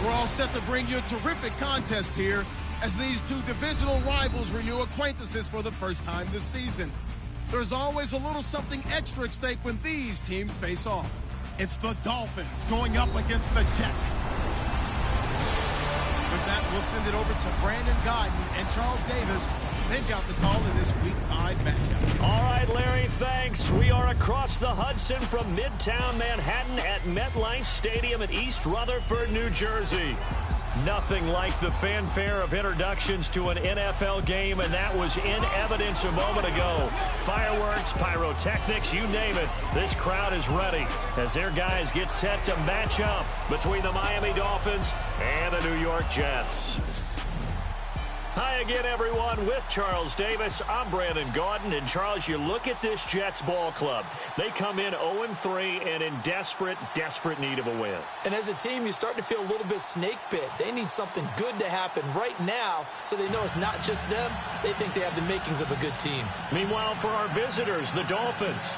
We're all set to bring you a terrific contest here as these two divisional rivals renew acquaintances for the first time this season. There's always a little something extra at stake when these teams face off. It's the Dolphins going up against the Jets. With that, we'll send it over to Brandon Godden and Charles Davis. They've got the call in this Week 5 matchup. All right, Larry, thanks. We are across the Hudson from Midtown Manhattan at MetLife Stadium in East Rutherford, New Jersey. Nothing like the fanfare of introductions to an NFL game, and that was in evidence a moment ago. Fireworks, pyrotechnics, you name it. This crowd is ready as their guys get set to match up between the Miami Dolphins and the New York Jets. Hi again, everyone. With Charles Davis, I'm Brandon Gaudin. And, Charles, you look at this Jets ball club. They come in 0-3 and in desperate need of a win. And as a team, you start to feel a little bit snake bit. They need something good to happen right now so they know it's not just them. They think they have the makings of a good team. Meanwhile, for our visitors, the Dolphins,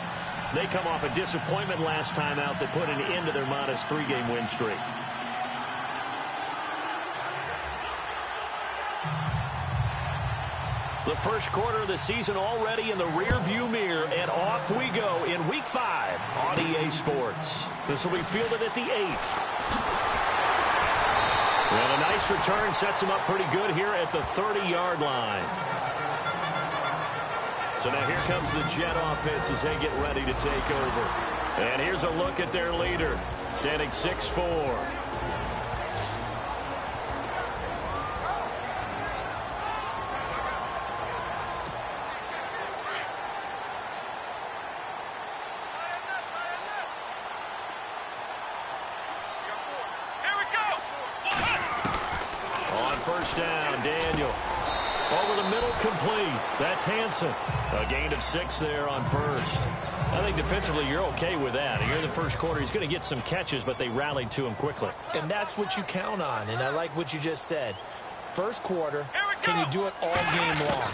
they come off a disappointment last time out that put an end to their modest 3-game win streak. The first quarter of the season already in the rear-view mirror, and off we go in Week 5 on EA Sports. This will be fielded at the 8th. And a nice return sets him up pretty good here at the 30-yard line. So now here comes the Jet offense as they get ready to take over. And here's a look at their leader, standing 6'4". First down, Daniel. Over the middle, complete. That's Hansen. A gain of 6 there on first. I think defensively you're okay with that. Here in the first quarter, he's going to get some catches, but they rallied to him quickly. And that's what you count on, and I like what you just said. First quarter, can you do it all game long?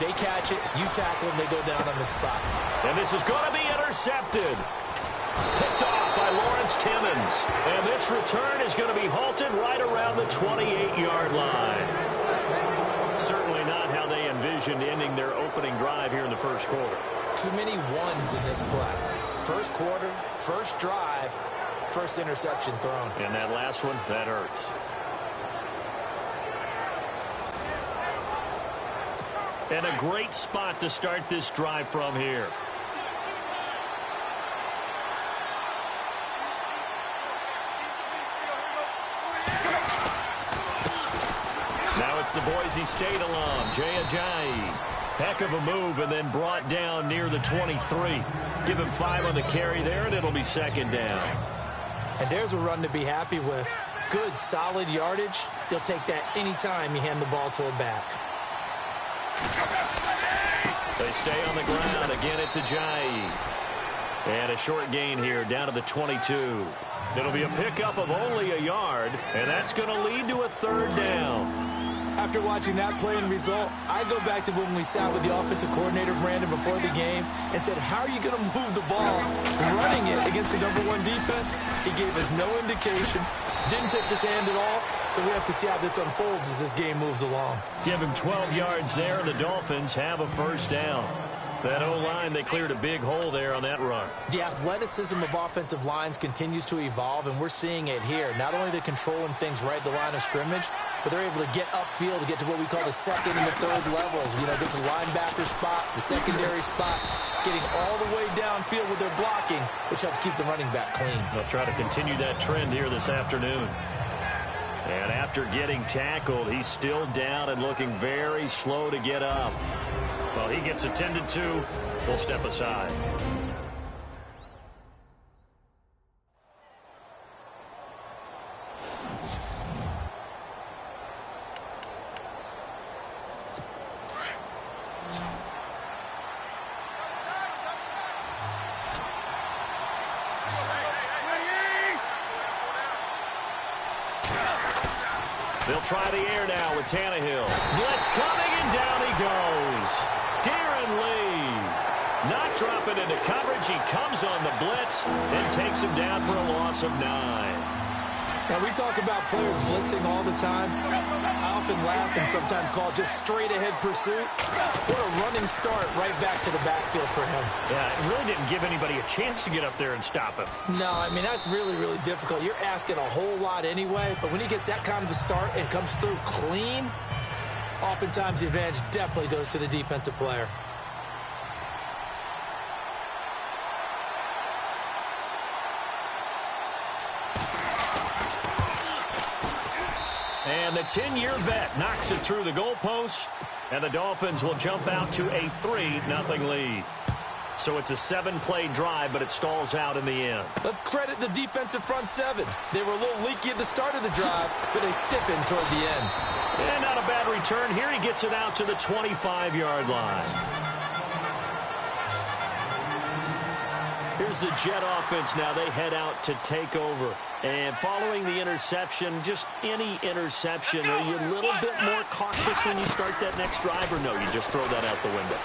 They catch it, you tackle them, they go down on the spot. And this is going to be intercepted. Picked off by Lawrence Timmons. And this return is going to be halted right around the 28-yard line. Certainly not how they envisioned ending their opening drive here in the first quarter. Too many ones in this play. First quarter, first drive, first interception thrown. And that last one, that hurts. And a great spot to start this drive from here. Now it's the Boise State alum, Jay Ajayi. Heck of a move and then brought down near the 23. Give him 5 on the carry there, and it'll be second down. And there's a run to be happy with. Good, solid yardage. You'll take that anytime you hand the ball to a back. They stay on the ground. Again, it's Ajayi. And a short gain here down to the 22. It'll be a pickup of only a yard, and that's going to lead to a third down. After watching that play and result, I go back to when we sat with the offensive coordinator, Brandon, before the game and said, how are you going to move the ball running it against the #1 defense? He gave us no indication, didn't tip his hand at all, so we have to see how this unfolds as this game moves along. Give him 12 yards there, and the Dolphins have a first down. That O-line, they cleared a big hole there on that run. The athleticism of offensive lines continues to evolve, and we're seeing it here. Not only they're controlling things right at the line of scrimmage, but they're able to get upfield to get to what we call the second and the third levels. You know, get to the linebacker spot, the secondary spot, getting all the way downfield with their blocking, which helps keep the running back clean. They'll try to continue that trend here this afternoon. And after getting tackled, he's still down and looking very slow to get up. Well, he gets attended to. We'll step aside. They'll try the air now with Tannehill. Blitz coming, and down he goes. Darren Lee not dropping into coverage. He comes on the blitz and takes him down for a loss of 9. Now, we talk about players blitzing all the time. I often laugh and sometimes call it just straight-ahead pursuit. What a running start right back to the backfield for him. Yeah, it really didn't give anybody a chance to get up there and stop him. No, I mean, that's really, really difficult. You're asking a whole lot anyway, but when he gets that kind of a start and comes through clean, oftentimes the advantage definitely goes to the defensive player. And the 10-year bet knocks it through the goalpost, and the Dolphins will jump out to a 3-0 lead. So it's a 7-play drive, but it stalls out in the end. Let's credit the defensive front seven. They were a little leaky at the start of the drive, but they stiffened toward the end. And not a bad return here. He gets it out to the 25-yard line. Here's the Jet offense now. They head out to take over. And following the interception, just any interception, are you a little bit more cautious when you start that next drive, or no, you just throw that out the window?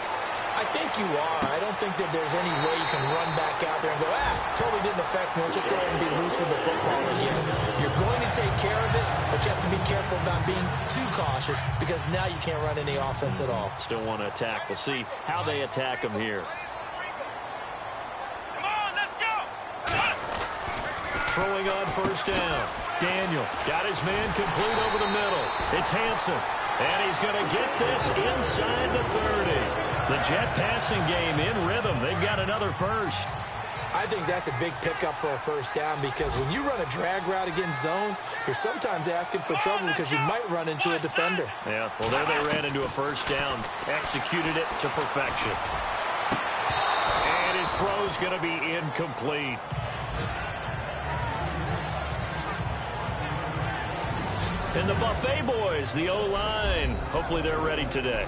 I think you are. I don't think that there's any way you can run back out there and go, totally didn't affect me. Let's just go ahead and be loose with the football again. You're going to take care of it, but you have to be careful about being too cautious because now you can't run any offense at all. Still want to attack. We'll see how they attack him here. Throwing on first down. Daniel got his man complete over the middle. It's Hansen. And he's going to get this inside the 30. The Jet passing game in rhythm. They've got another first. I think that's a big pickup for a first down because when you run a drag route against zone, you're sometimes asking for trouble because you might run into a defender. Yeah, well, there they ran into a first down. Executed it to perfection. And his throw's going to be incomplete. And the Buffet boys, the O-line, hopefully they're ready today.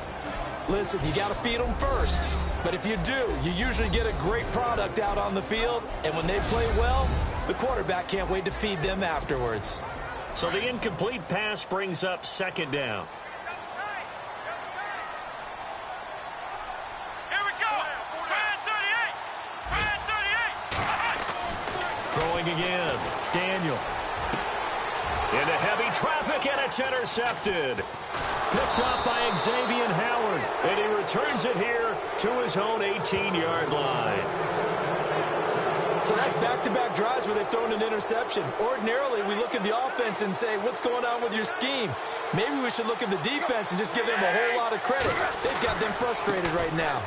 Listen, you got to feed them first. But if you do, you usually get a great product out on the field. And when they play well, the quarterback can't wait to feed them afterwards. So the incomplete pass brings up second down. Here we go. 38. Throwing again. Daniel. Into heavy traffic, and it's intercepted. Picked up by Xavier Howard, and he returns it here to his own 18-yard line. So that's back-to-back drives where they've thrown an interception. Ordinarily, we look at the offense and say, what's going on with your scheme? Maybe we should look at the defense and just give them a whole lot of credit. They've got them frustrated right now.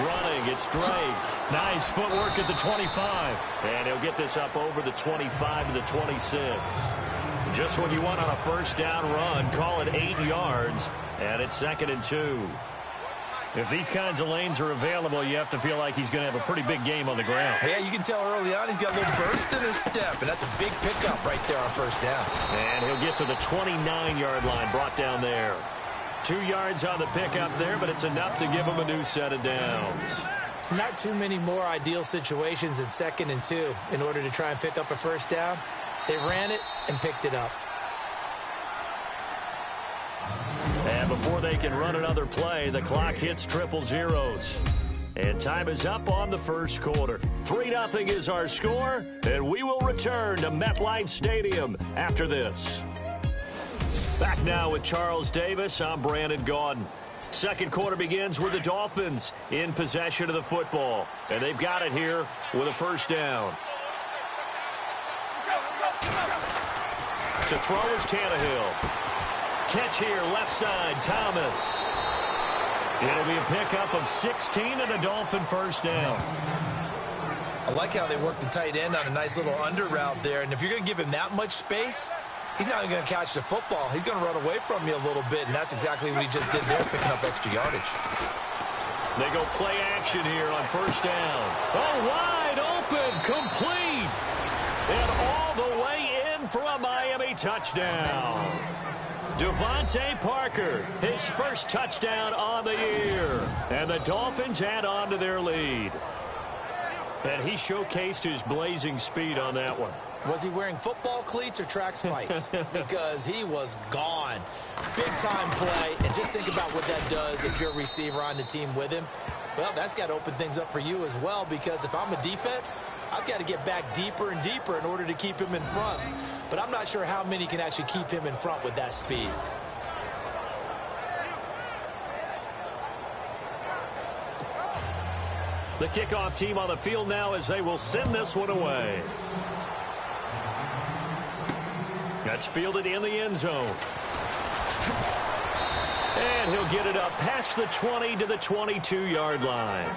Running, it's Drake. Nice footwork at the 25. And he'll get this up over the 25 to the 26. Just what you want on a first down run. Call it 8 yards, and it's 2nd and 2. If these kinds of lanes are available, you have to feel like he's going to have a pretty big game on the ground. Yeah, you can tell early on he's got a little burst in his step, and that's a big pickup right there on first down. And he'll get to the 29-yard line, brought down there. 2 yards on the pickup there, but it's enough to give him a new set of downs. Not too many more ideal situations in 2nd and 2 in order to try and pick up a first down. They ran it and picked it up. And before they can run another play, the clock hits triple zeros. And time is up on the first quarter. 3-0 is our score, and we will return to MetLife Stadium after this. Back now with Charles Davis, I'm Brandon Gaudin. Second quarter begins with the Dolphins in possession of the football. And they've got it here with a first down. To throw is Tannehill. Catch here, left side, Thomas. It'll be a pickup of 16 and a Dolphin first down. I like how they work the tight end on a nice little under route there. And if you're going to give him that much space, he's not even going to catch the football. He's going to run away from you a little bit, and that's exactly what he just did there, picking up extra yardage. They go play action here on first down. Oh, wide open, complete. And all the way in for a Miami touchdown. Devontae Parker, his first touchdown on the year. And the Dolphins add on to their lead. And he showcased his blazing speed on that one. Was he wearing football cleats or track spikes? Because he was gone. Big-time play, and just think about what that does if you're a receiver on the team with him. Well, that's got to open things up for you as well, because if I'm a defense, I've got to get back deeper and deeper in order to keep him in front. but I'm not sure how many can actually keep him in front with that speed. The kickoff team on the field now as they will send this one away. That's fielded in the end zone. And he'll get it up past the 20 to the 22-yard line.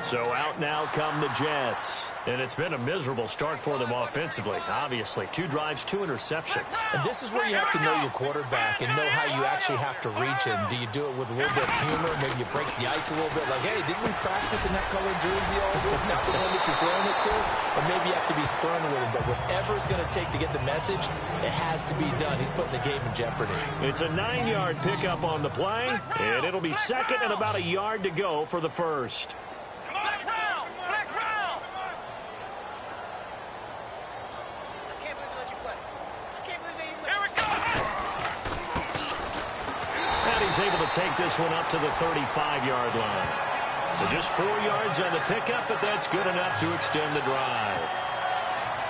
So out now come the Jets. And it's been a miserable start for them offensively, obviously. 2 drives, 2 interceptions. And this is where you have to know your quarterback and know how you actually have to reach him. Do you do it with a little bit of humor? Maybe you break the ice a little bit. Like, hey, didn't we practice in that colored jersey all week? Not the one that you're throwing it to? Or maybe you have to be stern with him. But whatever it's going to take to get the message, it has to be done. He's putting the game in jeopardy. It's a 9-yard pickup on the play. And it'll be second and about a yard to go for the first. Able to take this one up to the 35-yard line. So just 4 yards on the pickup, but that's good enough to extend the drive.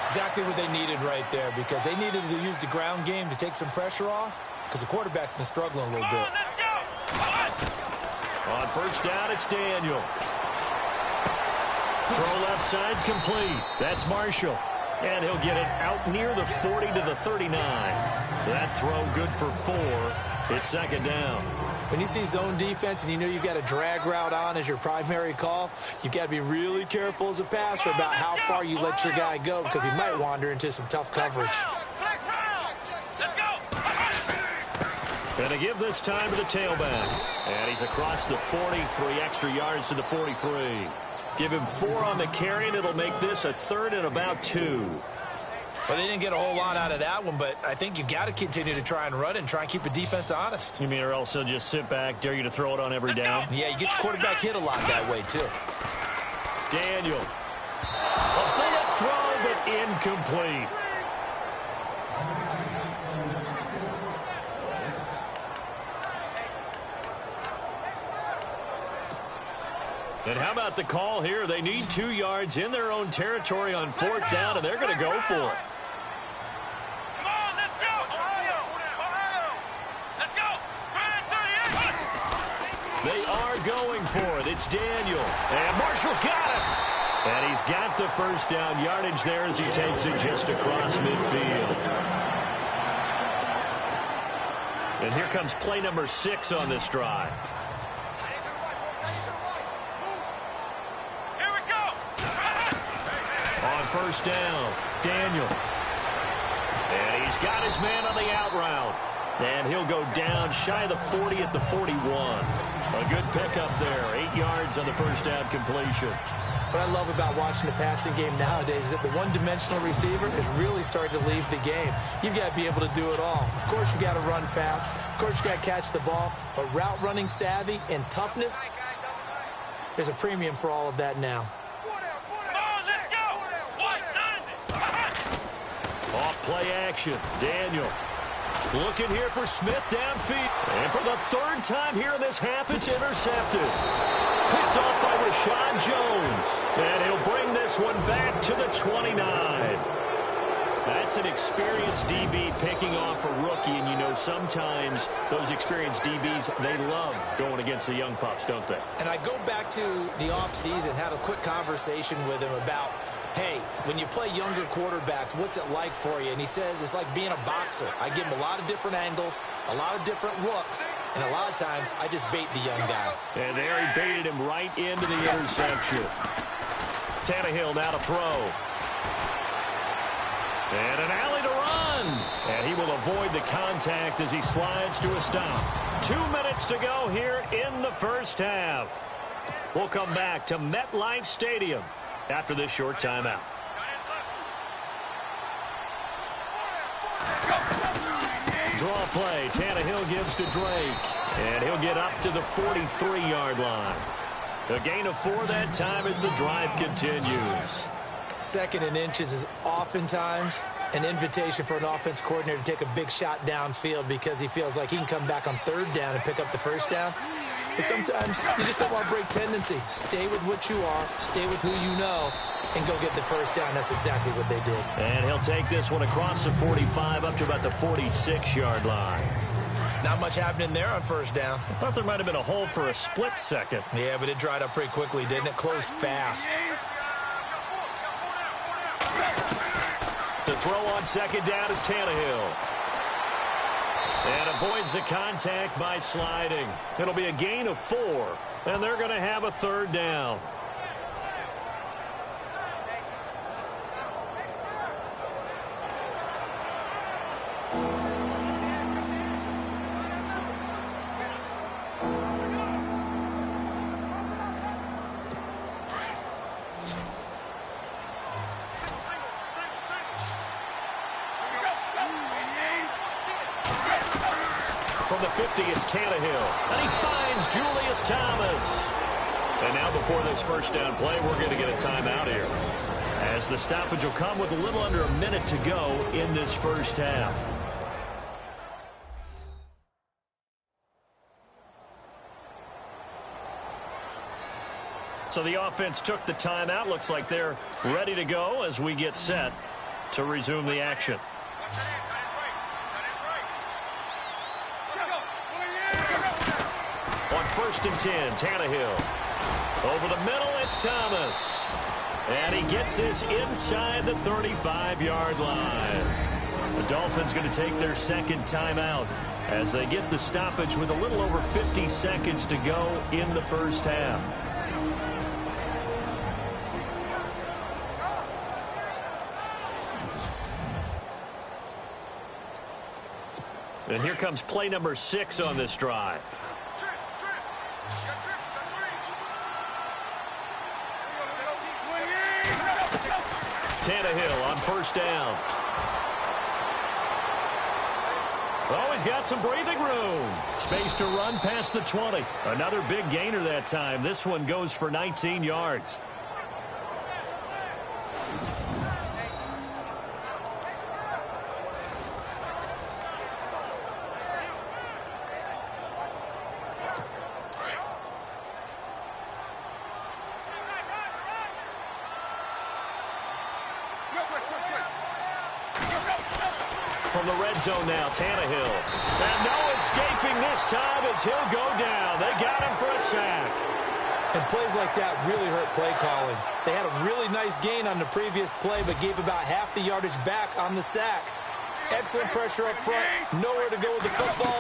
Exactly what they needed right there, because they needed to use the ground game to take some pressure off, because the quarterback's been struggling a little bit. On first down, it's Daniel. Throw left side complete. That's Marshall. And he'll get it out near the 40 to the 39. That throw good for 4. It's second down. When you see zone defense and you know you've got a drag route on as your primary call, you've got to be really careful as a passer about how far you let your guy go, because he might wander into some tough coverage. And to give this time to the tailback. And he's across the 40, 3 extra yards to the 43. Give him 4 on the carry, and it'll make this a 3rd and about 2. Well, they didn't get a whole lot out of that one, but I think you've got to continue to try and run and try and keep the defense honest. You mean or else they'll just sit back, dare you to throw it on every down? Yeah, you get your quarterback hit a lot that way, too. Daniel. A bullet throw, but incomplete. And how about the call here? They need 2 yards in their own territory on 4th down, and they're going to go for it. Come on, let's go! Ohio! Let's go! They are going for it. It's Daniel. And Marshall's got it. And he's got the first down yardage there as he takes it just across midfield. And here comes play number 6 on this drive. On first down, Daniel. And he's got his man on the out route. And he'll go down shy of the 40 at the 41. A good pickup there. 8 yards on the first down completion. What I love about watching the passing game nowadays is that the one-dimensional receiver is really starting to leave the game. You've got to be able to do it all. Of course, you got to run fast. Of course, you got to catch the ball. But route running savvy and toughness, there's a premium for all of that now. Off play action. Daniel looking here for Smith downfield. And for the 3rd time here in this half, it's intercepted. Picked off by Rashad Jones. And he'll bring this one back to the 29. That's an experienced DB picking off a rookie. And you know sometimes those experienced DBs, they love going against the young pups, don't they? And I go back to the offseason, had a quick conversation with him about, hey, when you play younger quarterbacks, what's it like for you? And he says it's like being a boxer. I give him a lot of different angles, a lot of different looks, and a lot of times I just bait the young guy. And there he baited him right into the interception. Tannehill now to throw. And an alley to run. And he will avoid the contact as he slides to a stop. 2 minutes to go here in the first half. We'll come back to MetLife Stadium after this short timeout. Draw play. Tannehill gives to Drake. And he'll get up to the 43-yard line. A gain of 4 that time as the drive continues. 2nd and inches is oftentimes an invitation for an offense coordinator to take a big shot downfield because he feels like he can come back on 3rd down and pick up the first down. But sometimes you just don't want to break tendency. Stay with what you are, stay with who you know, and go get the first down. That's exactly what they did. And he'll take this one across the 45 up to about the 46-yard line. Not much happening there on first down. I thought there might have been a hole for a split second. Yeah, but it dried up pretty quickly, didn't it? Closed fast. To throw on second down is Tannehill. And avoids the contact by sliding. It'll be a gain of 4, and they're going to have a third down. From the 50, it's Tannehill. And he finds Julius Thomas. And now before this first down play, we're going to get a timeout here, as the stoppage will come with a little under a minute to go in this first half. So the offense took the timeout. Looks like they're ready to go as we get set to resume the action. On 1st and 10, Tannehill. Over the middle, it's Thomas. And he gets this inside the 35-yard line. The Dolphins going to take their second timeout as they get the stoppage with a little over 50 seconds to go in the first half. And here comes play number 6 on this drive. Tannehill on first down. Oh, he's got some breathing room. Space to run past the 20. Another big gainer that time. This one goes for 19 yards. From the red zone now, Tannehill. And no escaping this time as he'll go down. They got him for a sack. And plays like that really hurt play calling. They had a really nice gain on the previous play, but gave about half the yardage back on the sack. Excellent pressure up front. Nowhere to go with the football.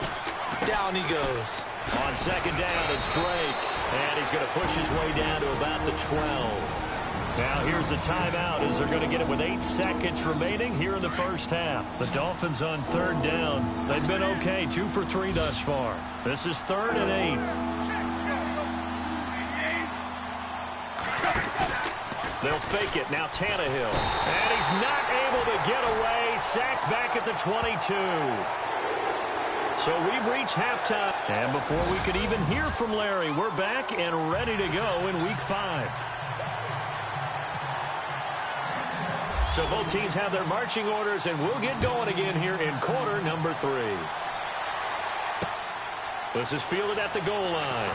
Down he goes. On second down, it's Drake. And he's going to push his way down to about the 12. Now here's a timeout as they're going to get it with 8 seconds remaining here in the first half. The Dolphins on third down. They've been okay, 2 for 3 thus far. This is 3rd and 8. They'll fake it. Now Tannehill. And he's not able to get away. Sacked back at the 22. So we've reached halftime. And before we could even hear from Larry, we're back and ready to go in Week 5. So both teams have their marching orders, and we'll get going again here in quarter number 3. This is fielded at the goal line.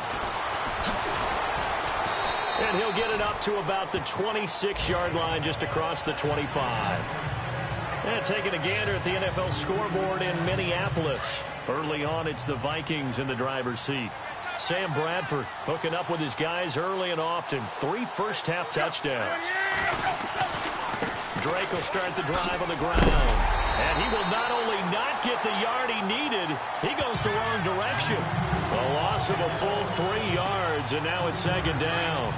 And he'll get it up to about the 26-yard line, just across the 25. And taking a gander at the NFL scoreboard in Minneapolis. Early on, it's the Vikings in the driver's seat. Sam Bradford hooking up with his guys early and often. 3 first-half touchdowns. Drake will start the drive on the ground. And he will not only not get the yard he needed, he goes the wrong direction. A loss of a full 3 yards, and now it's second down.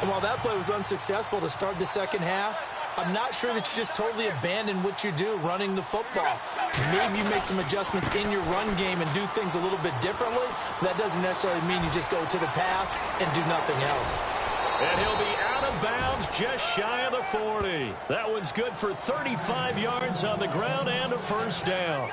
And while that play was unsuccessful to start the second half, I'm not sure that you just totally abandon what you do running the football. Maybe you make some adjustments in your run game and do things a little bit differently. But that doesn't necessarily mean you just go to the pass and do nothing else. And he'll be out of bounds just shy of the 40. That one's good for 35 yards on the ground and a first down.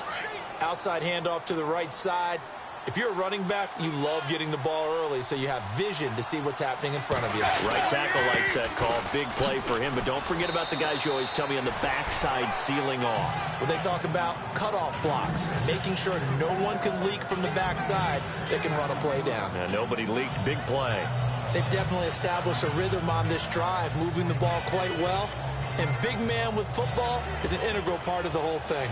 Outside handoff to the right side. If you're a running back, you love getting the ball early so you have vision to see what's happening in front of you. Right tackle likes that call. Big play for him, but don't forget about the guys you always tell me on the backside sealing off. Well, they talk about cutoff blocks, making sure no one can leak from the backside that can run a play down. Now, nobody leaked. Big play. They've definitely established a rhythm on this drive, moving the ball quite well. And big man with football is an integral part of the whole thing.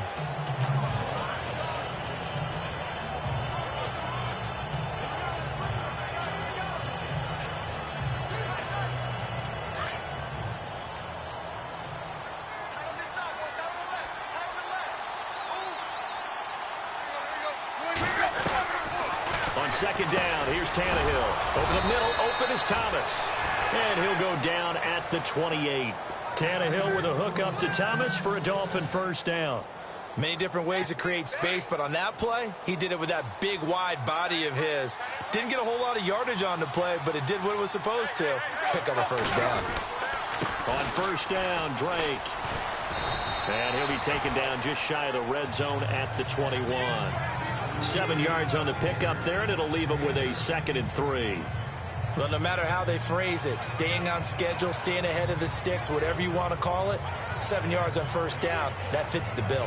On second down, here's Tannehill. Over the middle, open is Thomas. And he'll go down at the 28. Tannehill with a hook up to Thomas for a Dolphin first down. Many different ways to create space, but on that play, he did it with that big, wide body of his. Didn't get a whole lot of yardage on the play, but it did what it was supposed to. Pick up a first down. On first down, Drake. And he'll be taken down just shy of the red zone at the 21. 7 yards on the pickup there, and it'll leave him with a 2nd and 3. Well, no matter how they phrase it, staying on schedule, staying ahead of the sticks, whatever you want to call it, 7 yards on first down, that fits the bill.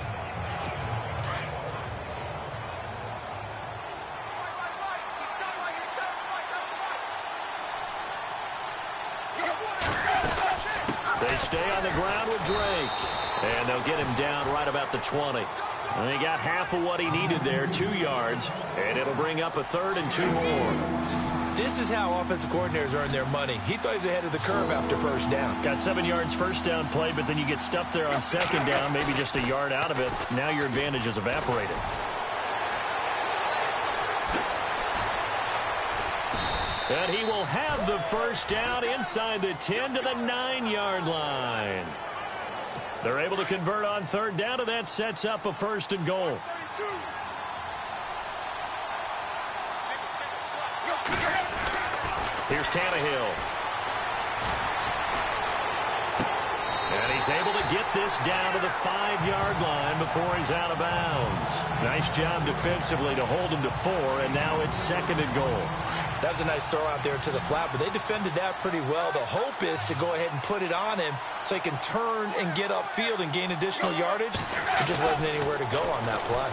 They stay on the ground with Drake, and they'll get him down right about the 20. And they got half of what he needed there, 2 yards, and it'll bring up a 3rd and 2 more. This is how offensive coordinators earn their money. He thought he was ahead of the curve after first down. Got 7 yards first down play, but then you get stuffed there on second down, maybe just a yard out of it. Now your advantage is evaporated. And he will have the first down inside the 10 to the 9-yard line. They're able to convert on third down, and that sets up a 1st and goal. Here's Tannehill. And he's able to get this down to the 5-yard line before he's out of bounds. Nice job defensively to hold him to 4, and now it's 2nd and goal. That was a nice throw out there to the flat, but they defended that pretty well. The hope is to go ahead and put it on him so he can turn and get upfield and gain additional yardage. There just wasn't anywhere to go on that play.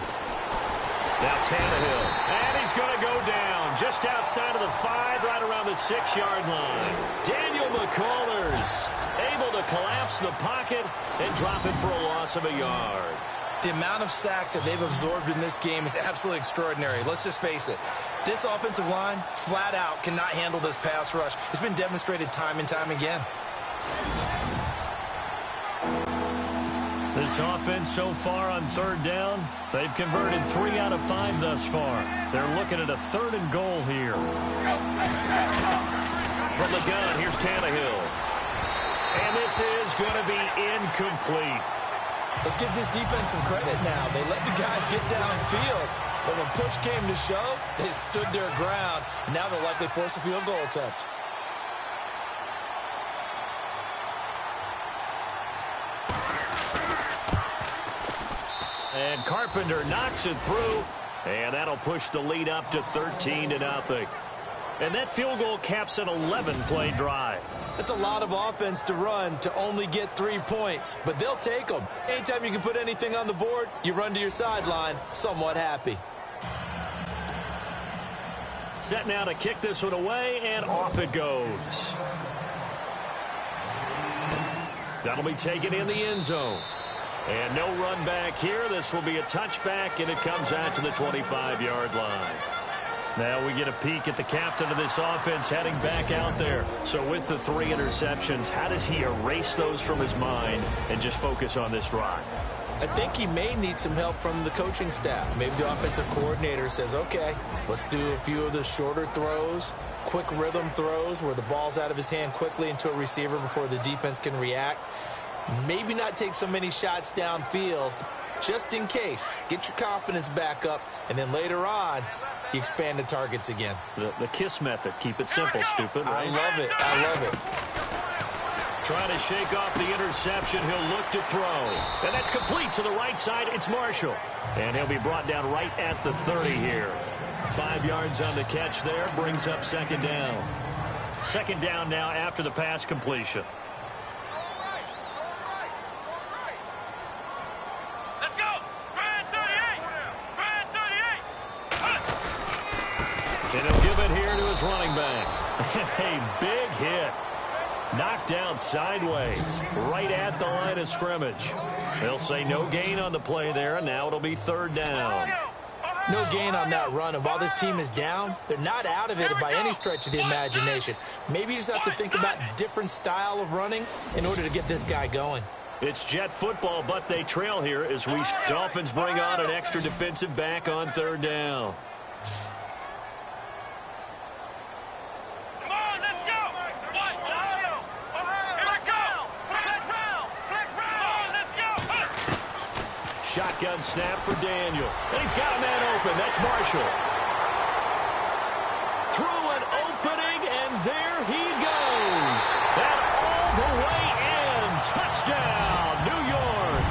Now Tannehill, and he's going to go down just outside of the 5, right around the 6-yard line. Daniel McCullers able to collapse the pocket and drop it for a loss of a yard. The amount of sacks that they've absorbed in this game is absolutely extraordinary. Let's just face it. This offensive line, flat out, cannot handle this pass rush. It's been demonstrated time and time again. This offense so far on third down, they've converted 3 out of 5 thus far. They're looking at a 3rd and goal here. From the gun, here's Tannehill. And this is going to be incomplete. Let's give this defense some credit now. They let the guys get downfield. But when push came to shove, they stood their ground. And now they'll likely force a field goal attempt. And Carpenter knocks it through. And that'll push the lead up to 13-0. And that field goal caps an 11-play drive. That's a lot of offense to run to only get 3 points, but they'll take them. Anytime you can put anything on the board, you run to your sideline somewhat happy. Set now to kick this one away, and off it goes. That'll be taken in the end zone. And no run back here. This will be a touchback, and it comes out to the 25-yard line. Now we get a peek at the captain of this offense heading back out there. So with the 3 interceptions, how does he erase those from his mind and just focus on this drive? I think he may need some help from the coaching staff. Maybe the offensive coordinator says, okay, let's do a few of the shorter throws, quick rhythm throws where the ball's out of his hand quickly into a receiver before the defense can react. Maybe not take so many shots downfield just in case. Get your confidence back up, and then later on, you expand the targets again. The KISS method. Keep it simple, stupid. Right? I love it. I love it. Trying to shake off the interception. He'll look to throw. And that's complete to the right side. It's Marshall. And he'll be brought down right at the 30 here. 5 yards on the catch there. Brings up second down. Second down now after the pass completion. Let's go. Brand 38. Brand 38. And he'll give it here to his running back. A big hit. Knocked down sideways, right at the line of scrimmage. They'll say no gain on the play there, and now it'll be third down. No gain on that run, and while this team is down, they're not out of it by any stretch of the imagination. Maybe you just have to think about different style of running in order to get this guy going. It's Jet football, but they trail here as we Dolphins bring on an extra defensive back on third down. Shotgun snap for Daniel. And he's got a man open. That's Marshall. Through an opening, and there he goes. And all the way in. Touchdown, New York.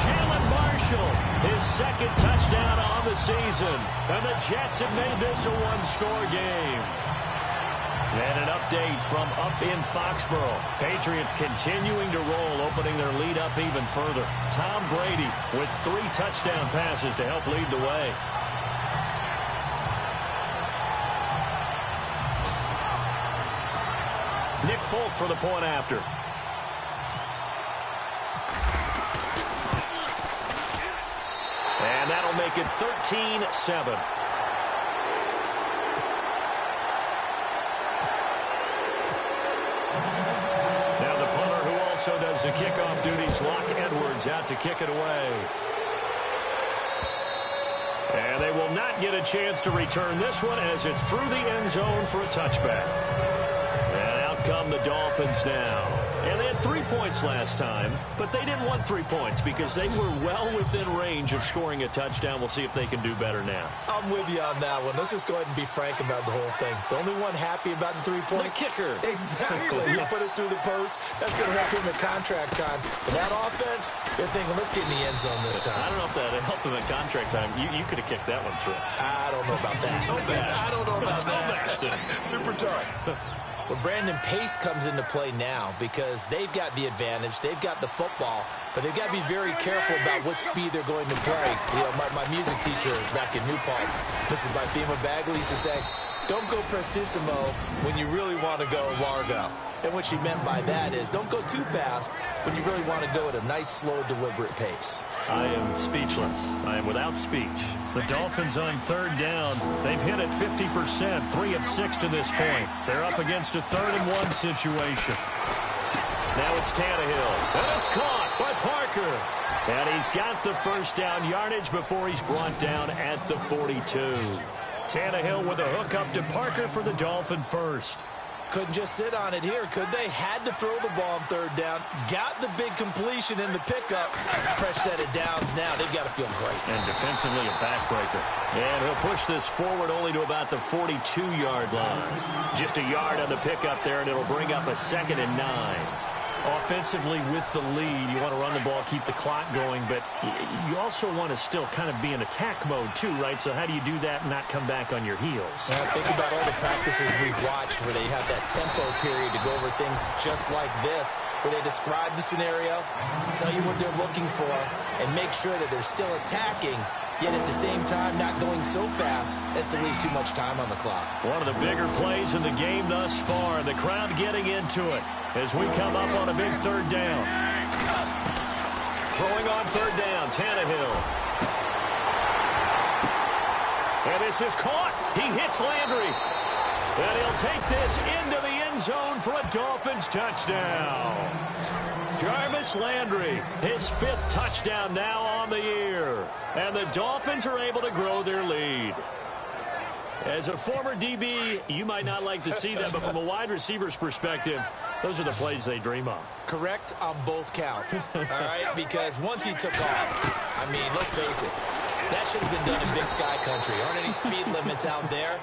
Jalen Marshall, his second touchdown on the season. And the Jets have made this a one-score game. And an update from up in Foxborough. Patriots continuing to roll, opening their lead up even further. Tom Brady with 3 touchdown passes to help lead the way. Nick Folk for the point after. And that'll make it 13-7. So does the kickoff duties. Locke Edwards out to kick it away. And they will not get a chance to return this one as it's through the end zone for a touchback. And out come the Dolphins now. And they had 3 points last time, but they didn't want 3 points because they were well within range of scoring a touchdown. We'll see if they can do better now. I'm with you on that one. Let's just go ahead and be frank about the whole thing. The only one happy about the 3-point? The kicker. Exactly. You put it through the post. That's going to help him at contract time. But that offense, they're thinking, let's get in the end zone this time. I don't know if that helped him at contract time. You could have kicked that one through. I don't know about that. I don't know about that. Super tough. Well, Brandon, pace comes into play now because they've got the advantage. They've got the football, but they've got to be very careful about what speed they're going to play. You know, my music teacher back in New Paltz, Mrs. Bifema Bagley, used to say, don't go prestissimo when you really want to go largo. And what she meant by that is don't go too fast when you really want to go at a nice, slow, deliberate pace. I am speechless. I am without speech. The Dolphins on third down. They've hit it 50%, 3 of 6 to this point. They're up against a 3rd-and-1 situation. Now it's Tannehill. And it's caught by Parker. And he's got the first down yardage before he's brought down at the 42. Tannehill with a hook up to Parker for the Dolphin first. Couldn't just sit on it here, could they? Had to throw the ball on third down. Got the big completion in the pickup. Fresh set of downs now. They've got to feel great. And defensively a backbreaker. And he'll push this forward only to about the 42-yard line. Just a yard on the pickup there, and it'll bring up a 2nd and 9. Offensively with the lead, you want to run the ball, keep the clock going, but you also want to still kind of be in attack mode too, right? So how do you do that and not come back on your heels? Think about all the practices we've watched where they have that tempo period to go over things just like this, where they describe the scenario, tell you what they're looking for, and make sure that they're still attacking, yet at the same time not going so fast as to leave too much time on the clock. One of the bigger plays in the game thus far. The crowd getting into it as we come up on a big third down. Throwing on third down, Tannehill. And this is caught. He hits Landry. And he'll take this into the end zone for a Dolphins touchdown. Jarvis Landry, his 5th touchdown now on the year. And the Dolphins are able to grow their lead. As a former DB, you might not like to see that, but from a wide receiver's perspective, those are the plays they dream of. Correct on both counts, all right? Because once he took off, I mean, let's face it, that should have been done in Big Sky Country. Aren't any speed limits out there?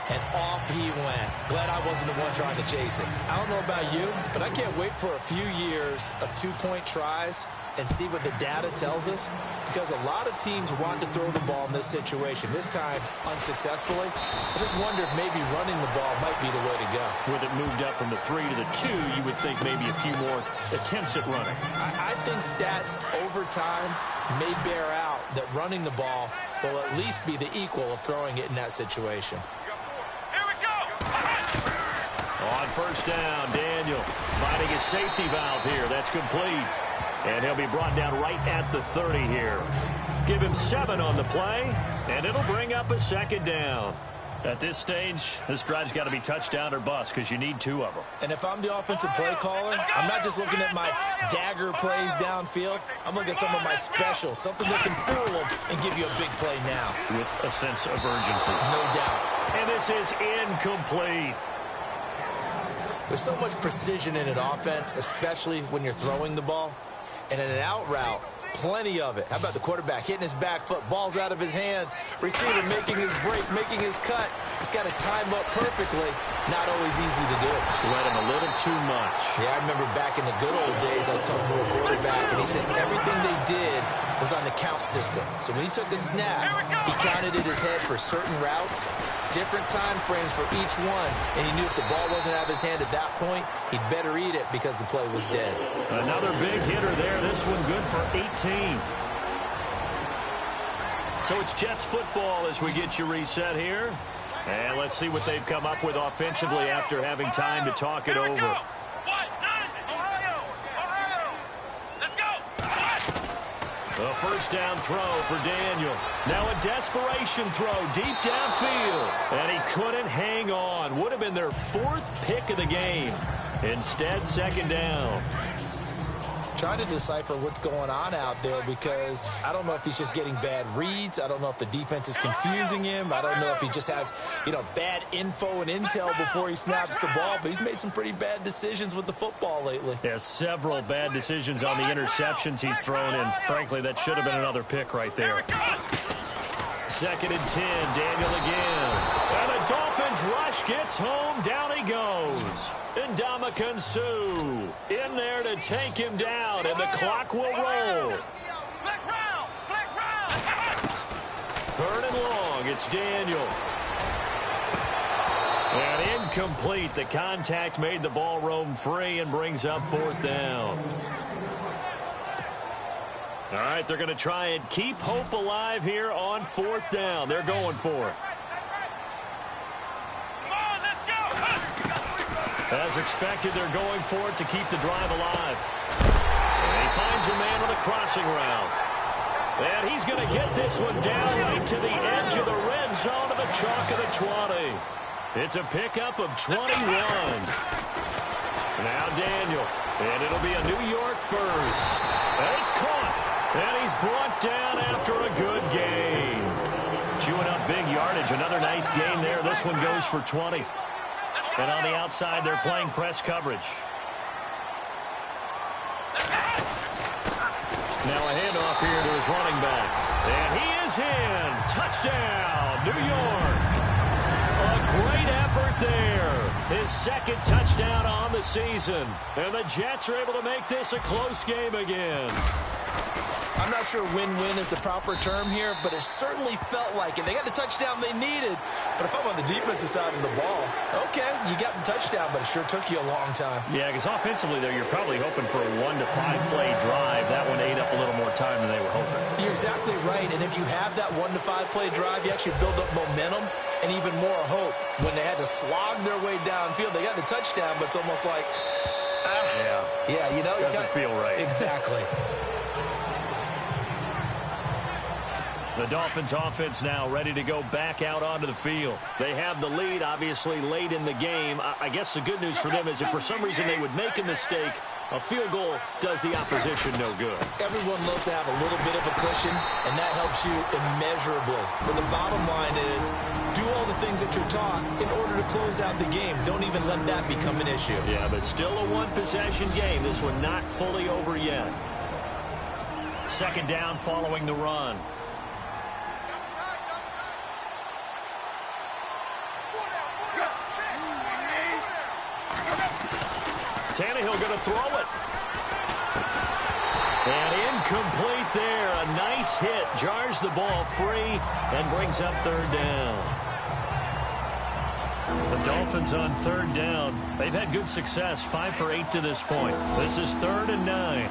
And off he went. Glad I wasn't the one trying to chase it. I don't know about you, but I can't wait for a few years of two-point tries and see what the data tells us, because a lot of teams want to throw the ball in this situation, this time unsuccessfully. I just wonder if maybe running the ball might be the way to go. With it moved up from the 3 to the 2, you would think maybe a few more attempts at running. I think stats over time may bear out that running the ball will at least be the equal of throwing it in that situation. Here we go. On first down, Daniel finding his safety valve here. That's complete. And he'll be brought down right at the 30 here. Give him 7 on the play, and it'll bring up a second down. At this stage, this drive's got to be touchdown or bust because you need 2 of them. And if I'm the offensive play caller, I'm not just looking at my dagger plays downfield. I'm looking at some of my specials, something that can fool them and give you a big play now. With a sense of urgency. No doubt. And this is incomplete. There's so much precision in an offense, especially when you're throwing the ball. And in an out route, plenty of it. How about the quarterback hitting his back foot, ball's out of his hands, receiver making his break, making his cut. He's got to time up perfectly. Not always easy to do. Just let him a little too much. Yeah, I remember back in the good old days, I was talking to a quarterback, and he said everything they did was on the count system. So when he took a snap, he counted in his head for certain routes, different time frames for each one, and he knew if the ball wasn't out of his hand at that point, he'd better eat it because the play was dead. Another big hitter there. This one good for 18. So it's Jets football as we get you reset here. And let's see what they've come up with offensively after having time to talk it over. Ohio. Let's go. A first down throw for Daniel. Now a desperation throw deep downfield. And he couldn't hang on. Would have been their 4th pick of the game. Instead, second down. Trying to decipher what's going on out there, because I don't know if he's just getting bad reads. I don't know if the defense is confusing him. I don't know if he just has, bad info and intel before he snaps the ball. But he's made some pretty bad decisions with the football lately. Yeah, several bad decisions on the interceptions he's thrown, and frankly, that should have been another pick right there. 2nd and 10, Daniel again. And the Dolphins rush gets home. Down he goes. And Ndamukong Suh in there to take him down, and the clock will roll. Flex round. 3rd and long. It's Daniel. And incomplete. The contact made the ball roam free and brings up 4th down. All right, they're going to try and keep hope alive here on 4th down. They're going for it. As expected, they're going for it to keep the drive alive. And he finds a man on a crossing route. And he's going to get this one down right to the edge of the red zone of the chalk of the 20. It's a pickup of 21. Now Daniel. And it'll be a New York first. And it's caught. And he's brought down after a good gain. Chewing up big yardage. Another nice gain there. This one goes for 20. And on the outside, they're playing press coverage. Now a handoff here to his running back. And he is in. Touchdown, New York. A great effort there. His 2nd touchdown on the season. And the Jets are able to make this a close game again. I'm not sure win-win is the proper term here, but it certainly felt like it. They got the touchdown they needed. But if I'm on the defensive side of the ball, okay, you got the touchdown, but it sure took you a long time. Yeah, because offensively, though, you're probably hoping for a 1 to 5 play drive. That one ate up a little more time than they were hoping. You're exactly right, and if you have that 1 to 5 play drive, you actually build up momentum and even more hope. When they had to slog their way downfield, they got the touchdown, but it's almost like, doesn't feel right. Exactly. The Dolphins offense now ready to go back out onto the field. They have the lead, obviously, late in the game. I guess the good news for them is if for some reason they would make a mistake, a field goal does the opposition no good. Everyone loves to have a little bit of a cushion, and that helps you immeasurably. But the bottom line is, do all the things that you're taught in order to close out the game. Don't even let that become an issue. Yeah, but still a one-possession game. This one not fully over yet. 2nd down following the run. to throw it. And incomplete there. A nice hit. Jars the ball free and brings up third down. The Dolphins on third down. They've had good success, 5 for 8 to this point. This is 3rd and 9.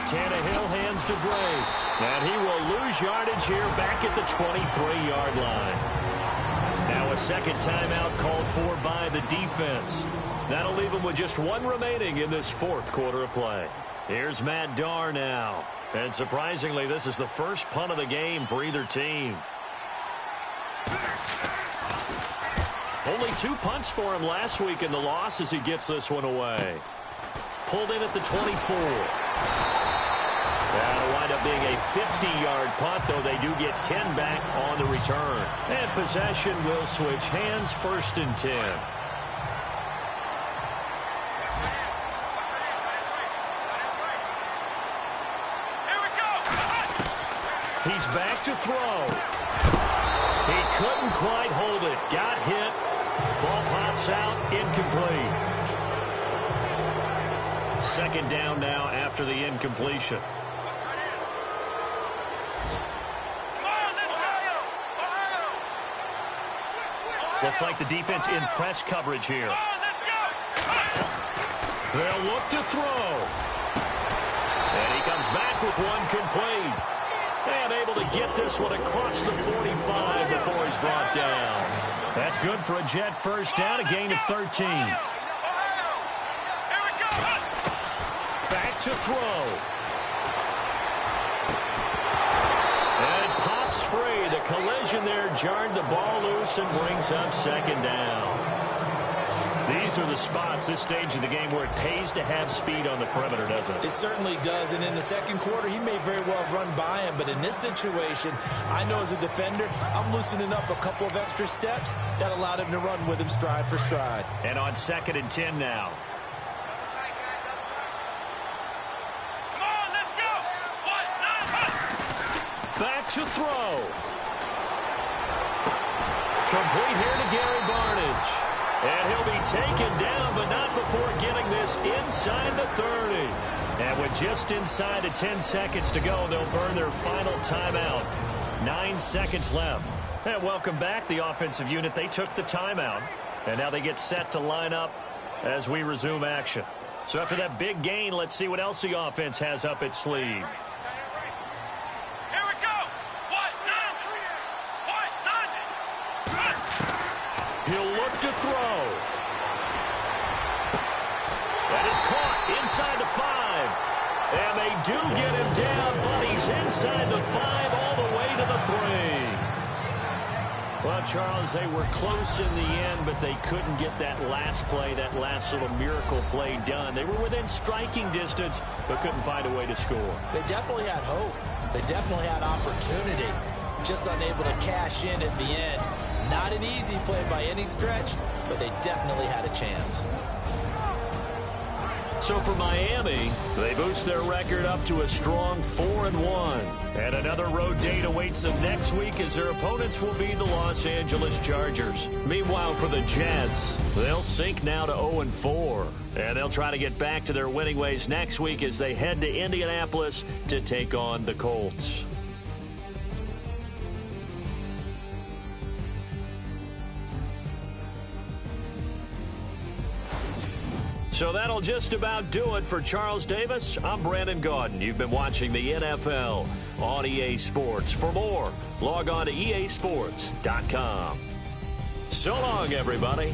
Tannehill hands to Drake. And he will lose yardage here back at the 23-yard line. Now a second timeout called for by the defense. That'll leave him with just one remaining in this fourth quarter of play. Here's Matt Darr now. And surprisingly, this is the first punt of the game for either team. Only 2 punts for him last week in the loss as he gets this one away. Pulled in at the 24. That'll wind up being a 50-yard punt, though they do get 10 back on the return. And possession will switch hands, 1st and 10. He's back to throw. He couldn't quite hold it. Got hit. Ball pops out. Incomplete. Second down now after the incompletion. Looks like the defense in press coverage here. They'll look to throw. And he comes back with one complete. And able to get this one across the 45 before he's brought down. That's good for a Jet first down, a gain of 13. Back to throw. And it pops free. The collision there jarred the ball loose and brings up second down. These are the spots, this stage of the game, where it pays to have speed on the perimeter, doesn't it? It certainly does, and in the second quarter, he may very well run by him, but in this situation, I know as a defender, I'm loosening up a couple of extra steps that allowed him to run with him stride for stride. And on 2nd and 10 now. Come on, let's go! Back to throw. Complete here to Gary Barnidge. And he'll be taken down, but not before getting this inside the 30. And with just inside of 10 seconds to go, they'll burn their final timeout. 9 seconds left. And welcome back, the offensive unit. They took the timeout, and now they get set to line up as we resume action. So after that big gain, let's see what else the offense has up its sleeve. He'll look to throw. That is caught inside the 5. And they do get him down, but he's inside the 5 all the way to the 3. Well, Charles, they were close in the end, but they couldn't get that last play, that last little miracle play done. They were within striking distance, but couldn't find a way to score. They definitely had hope. They definitely had opportunity. Just unable to cash in at the end. Not an easy play by any stretch, but they definitely had a chance. So for Miami, they boost their record up to a strong 4-1. And another road date awaits them next week as their opponents will be the Los Angeles Chargers. Meanwhile, for the Jets, they'll sink now to 0-4. And they'll try to get back to their winning ways next week as they head to Indianapolis to take on the Colts. So that'll just about do it for Charles Davis. I'm Brandon Gaudin. You've been watching the NFL on EA Sports. For more, log on to easports.com. So long, everybody.